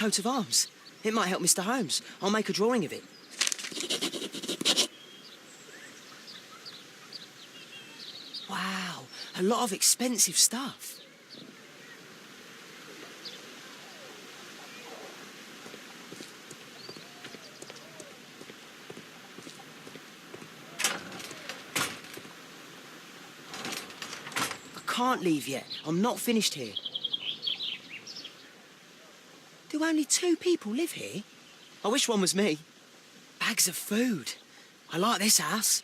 coat of arms. It might help Mr. Holmes. I'll make a drawing of it. Wow, a lot of expensive stuff. I can't leave yet. I'm not finished here. Do only 2 people live here? I wish one was me. Bags of food. I like this house.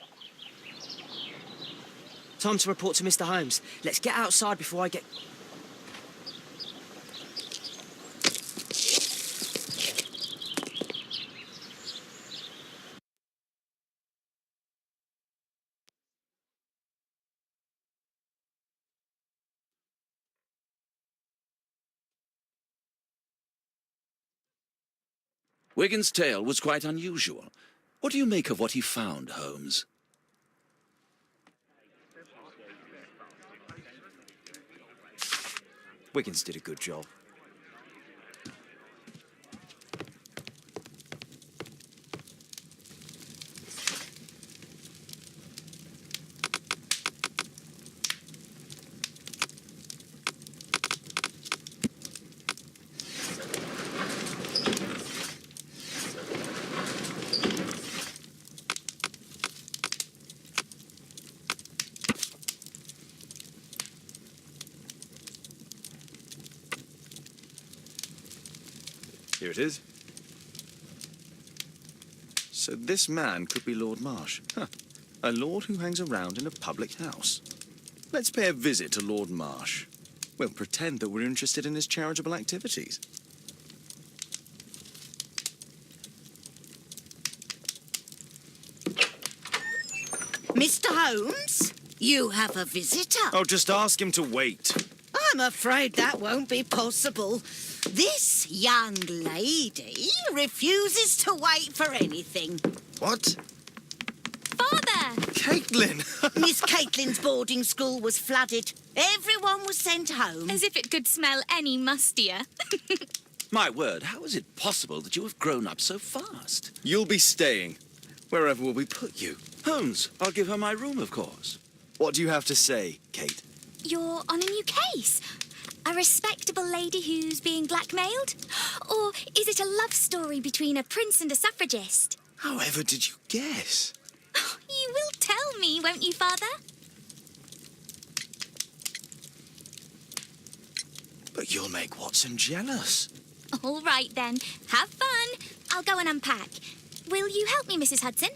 Time to report to Mr. Holmes. Let's get outside before I get... Wigan's tale was quite unusual. What do you make of what he found, Holmes? Wiggins did a good job. Here it is. So this man could be Lord Marsh. Huh. A lord who hangs around in a public house. Let's pay a visit to Lord Marsh. We'll pretend that we're interested in his charitable activities. Mr. Holmes, you have a visitor. Oh, just ask him to wait. I'm afraid that won't be possible. This young lady refuses to wait for anything. What? Father! Caitlin! Miss Caitlin's boarding school was flooded. Everyone was sent home. As if it could smell any mustier. My word, how is it possible that you have grown up so fast? You'll be staying. Wherever will we put you? Holmes, I'll give her my room, of course. What do you have to say, Kate? You're on a new case. A respectable lady who's being blackmailed? Or is it a love story between a prince and a suffragist? However did you guess? You will tell me, won't you, Father? But you'll make Watson jealous. All right, then. Have fun. I'll go and unpack. Will you help me, Mrs. Hudson?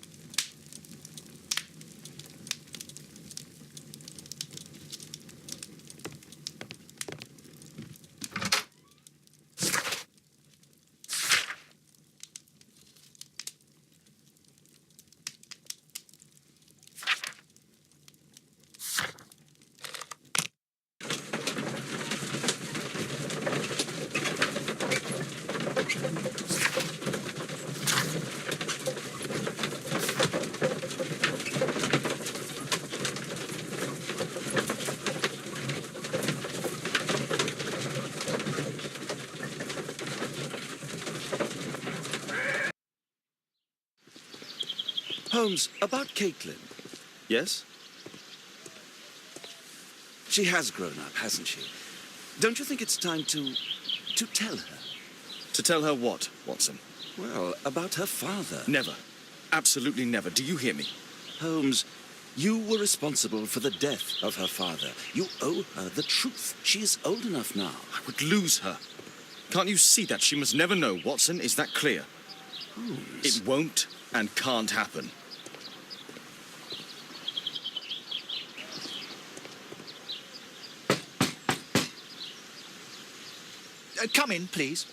Holmes, about Caitlin. Yes? She has grown up, hasn't she? Don't you think it's time to tell her? To tell her what, Watson? Well, about her father. Never. Absolutely never. Do you hear me? Holmes, you were responsible for the death of her father. You owe her the truth. She is old enough now. I would lose her. Can't you see that? She must never know, Watson. Is that clear? Holmes. It won't and can't happen. Come in, please.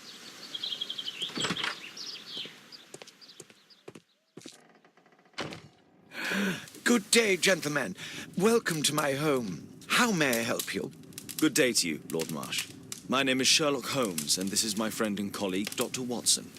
Good day, gentlemen. Welcome to my home. How may I help you? Good day to you, Lord Marsh. My name is Sherlock Holmes, and this is my friend and colleague, Dr. Watson.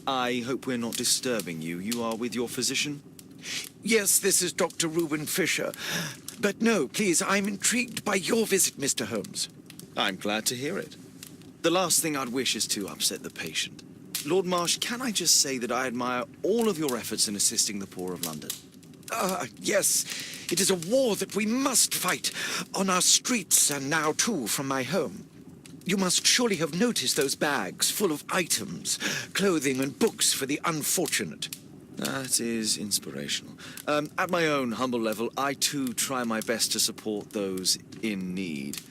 I hope we're not disturbing you. You are with your physician? Yes, this is Dr. Reuben Fisher. But no, please, I'm intrigued by your visit, Mr. Holmes. I'm glad to hear it. The last thing I'd wish is to upset the patient. Lord Marsh, can I just say that I admire all of your efforts in assisting the poor of London? Yes, it is a war that we must fight on our streets and now, too, from my home. You must surely have noticed those bags full of items, clothing and books for the unfortunate. That is inspirational. At my own humble level, I too try my best to support those in need.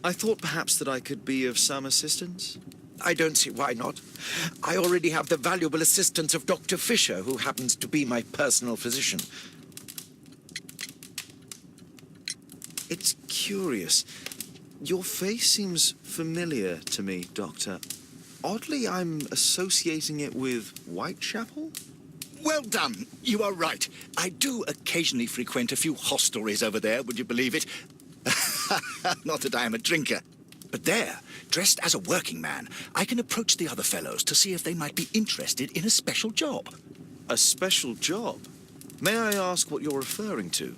I thought perhaps that I could be of some assistance. I don't see why not. I already have the valuable assistance of Dr. Fisher, who happens to be my personal physician. It's curious. Your face seems familiar to me, Doctor. Oddly, I'm associating it with Whitechapel? Well done. You are right. I do occasionally frequent a few hostelries over there, would you believe it? Not that I am a drinker. But there, dressed as a working man, I can approach the other fellows to see if they might be interested in a special job. A special job? May I ask what you're referring to?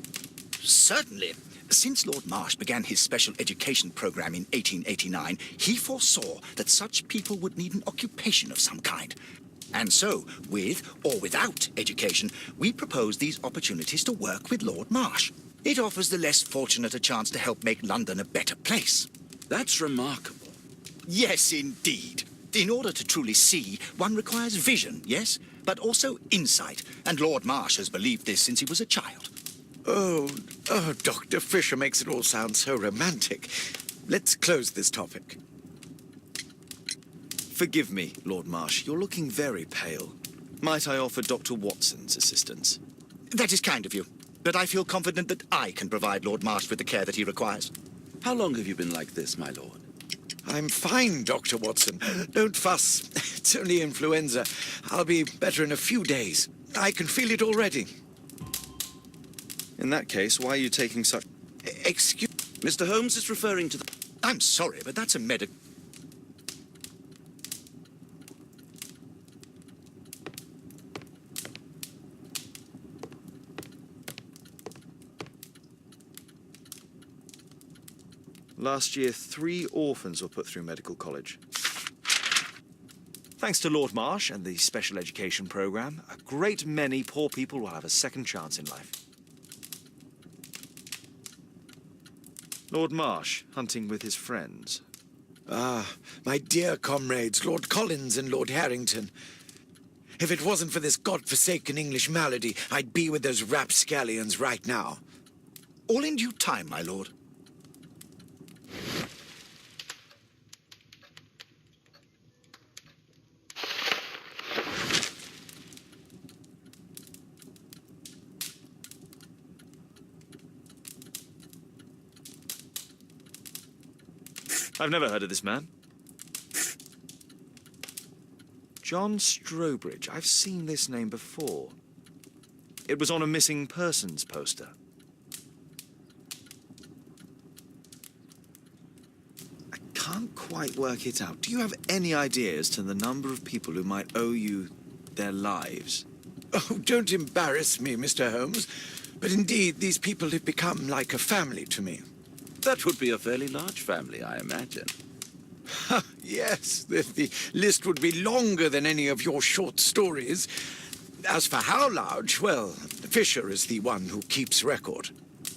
Certainly. Since Lord Marsh began his special education program in 1889, he foresaw that such people would need an occupation of some kind. And so, with or without education, we propose these opportunities to work with Lord Marsh. It offers the less fortunate a chance to help make London a better place. That's remarkable. Yes, indeed. In order to truly see, one requires vision, yes, but also insight. And Lord Marsh has believed this since he was a child. Oh, Dr. Fisher makes it all sound so romantic. Let's close this topic. Forgive me, Lord Marsh. You're looking very pale. Might I offer Dr. Watson's assistance? That is kind of you, but I feel confident that I can provide Lord Marsh with the care that he requires. How long have you been like this, my lord? I'm fine, Dr. Watson. Don't fuss. It's only influenza. I'll be better in a few days. I can feel it already. In that case, why are you taking such... Excuse... Mr. Holmes is referring to the... I'm sorry, but that's a medic... Last year, 3 orphans were put through medical college. Thanks to Lord Marsh and the special education program, a great many poor people will have a second chance in life. Lord Marsh, hunting with his friends. Ah, my dear comrades, Lord Collins and Lord Harrington. If it wasn't for this godforsaken English malady, I'd be with those rapscallions right now. All in due time, my lord. I've never heard of this man. John Strobridge. I've seen this name before. It was on a missing persons poster. I can't quite work it out. Do you have any idea as to the number of people who might owe you their lives? Oh, don't embarrass me, Mr. Holmes. But indeed, these people have become like a family to me. That would be a fairly large family, I imagine. Yes, the list would be longer than any of your short stories. As for how large, well, Fisher is the one who keeps record.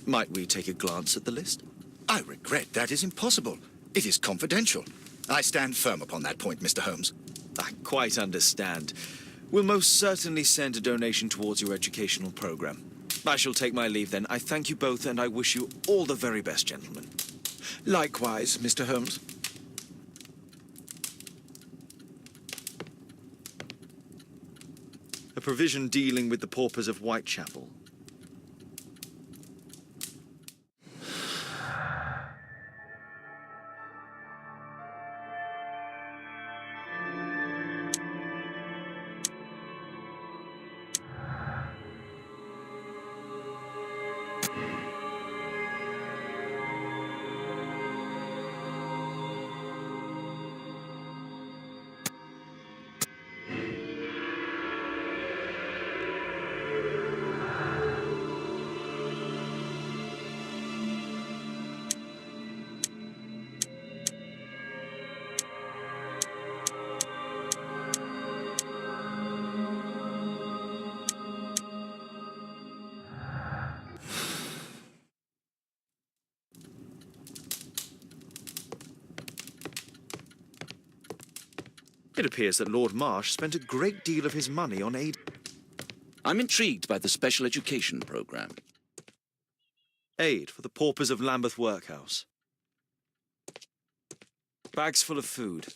Might we take a glance at the list? I regret that is impossible. It is confidential. I stand firm upon that point, Mr. Holmes. I quite understand. We'll most certainly send a donation towards your educational program. I shall take my leave then. I thank you both, and I wish you all the very best, gentlemen. Likewise, Mr. Holmes. A provision dealing with the paupers of Whitechapel. It appears that Lord Marsh spent a great deal of his money on aid. I'm intrigued by the special education program. Aid for the paupers of Lambeth Workhouse. Bags full of food.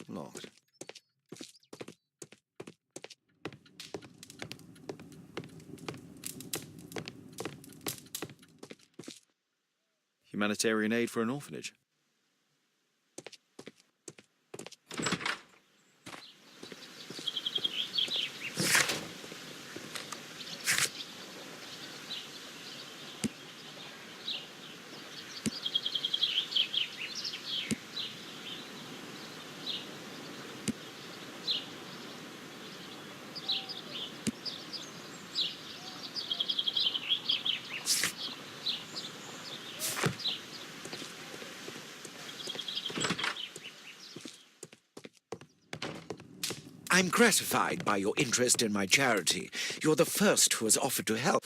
Locked. Humanitarian aid for an orphanage. I'm gratified by your interest in my charity. You're the first who has offered to help.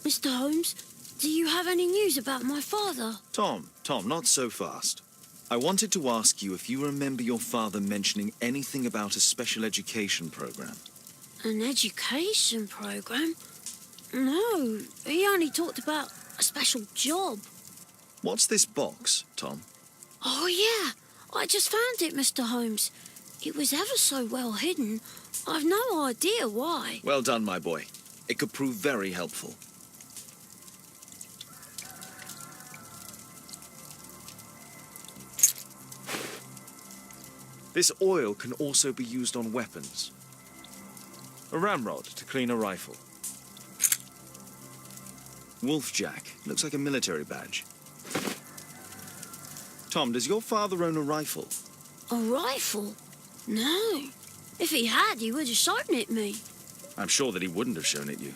Mr. Holmes, do you have any news about my father? Tom, not so fast. I wanted to ask you if you remember your father mentioning anything about a special education program. An education program? No, he only talked about a special job. What's this box, Tom? Oh, yeah. I just found it, Mr. Holmes. It was ever so well hidden. I've no idea why. Well done, my boy. It could prove very helpful. This oil can also be used on weapons. A ramrod to clean a rifle. Wolfjack. Looks like a military badge. Tom, does your father own a rifle? A rifle? No. If he had, he would have shown it me. I'm sure that he wouldn't have shown it you.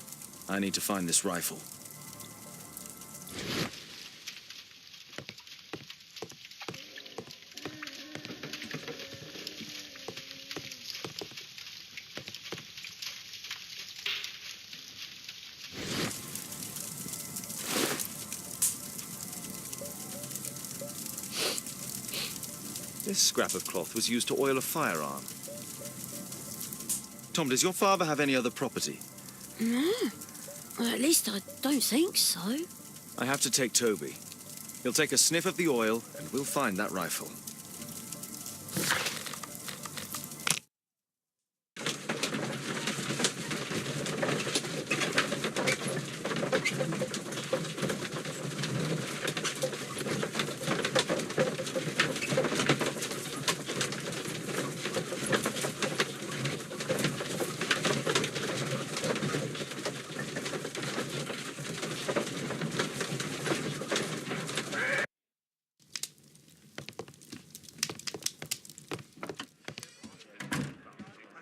I need to find this rifle. This scrap of cloth was used to oil a firearm. Tom, does your father have any other property? No. Well, at least I don't think so. I have to take Toby. He'll take a sniff of the oil, and we'll find that rifle.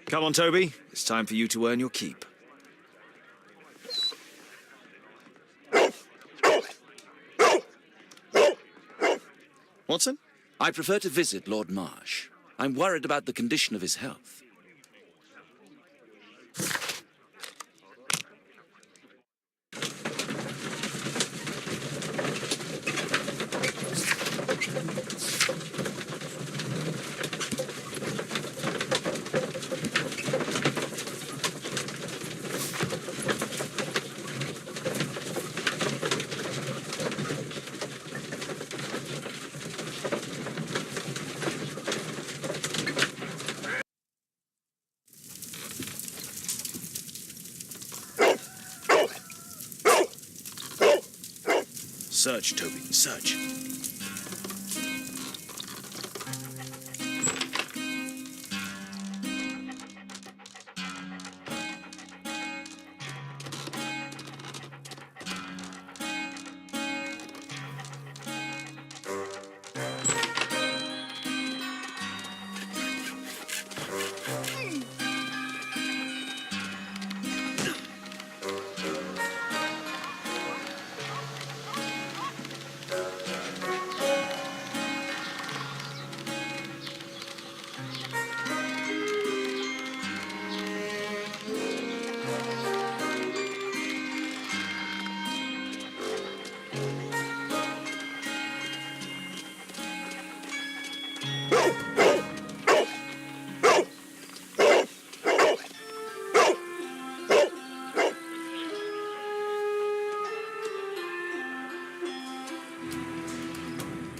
Come on, Toby. It's time for you to earn your keep. Watson? I prefer to visit Lord Marsh. I'm worried about the condition of his health. Search, Toby, search.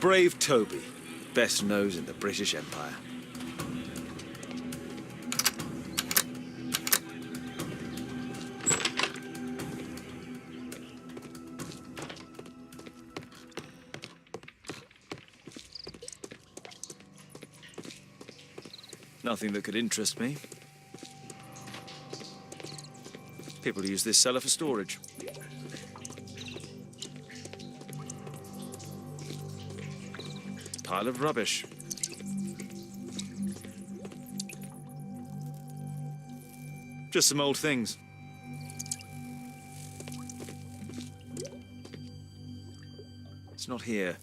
brave Toby, best nose in the British Empire. Nothing that could interest me. People use this cellar for storage. Pile of rubbish. Just some old things. It's not here.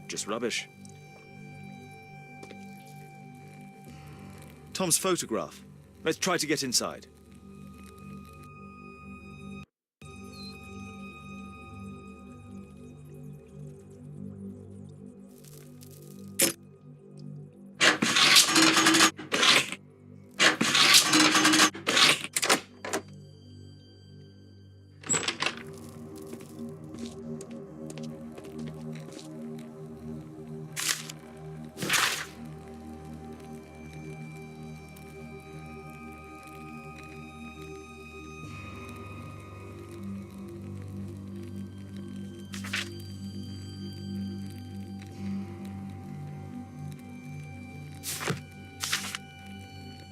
Just rubbish. Tom's photograph. Let's try to get inside.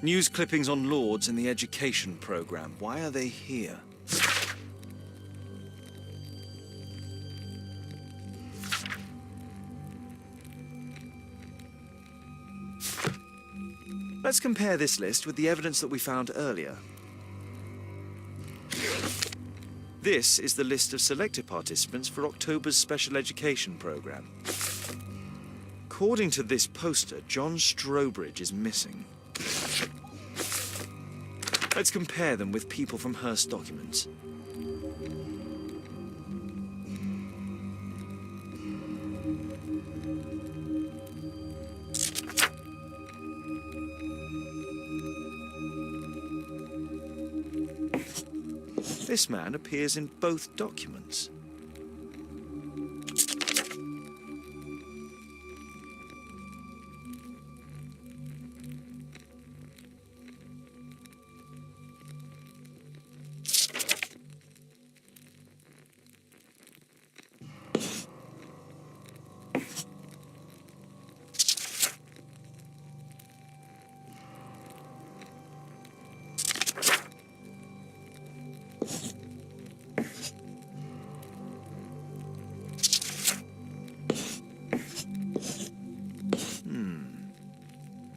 News clippings on Lords and the education program. Why are they here? Let's compare this list with the evidence that we found earlier. This is the list of selected participants for October's special education program. According to this poster, John Strobridge is missing. Let's compare them with people from Hearst documents. This man appears in both documents.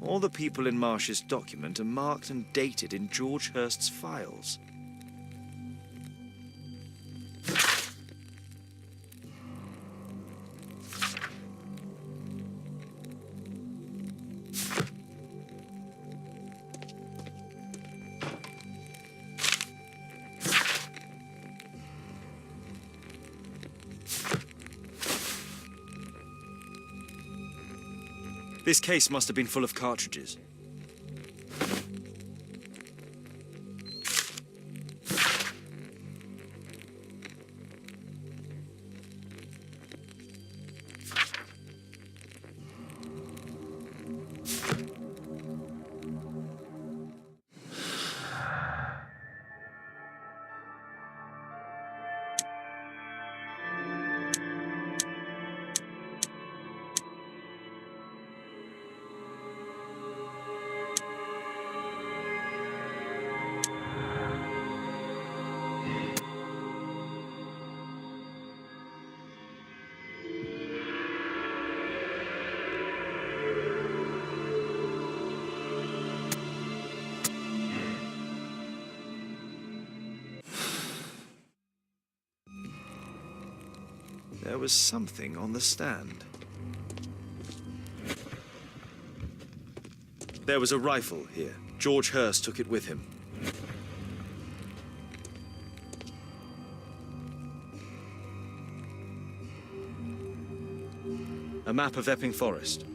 All the people in Marsh's document are marked and dated in George Hurst's files. This case must have been full of cartridges. There was something on the stand. There was a rifle here. George Hurst took it with him. A map of Epping Forest.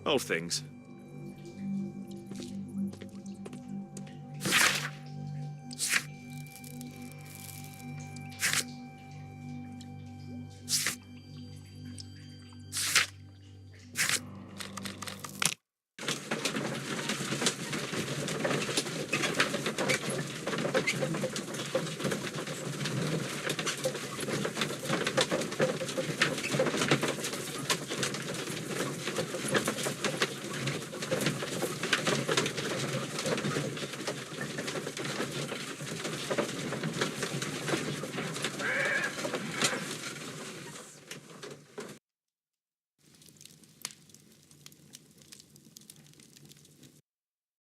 Old things.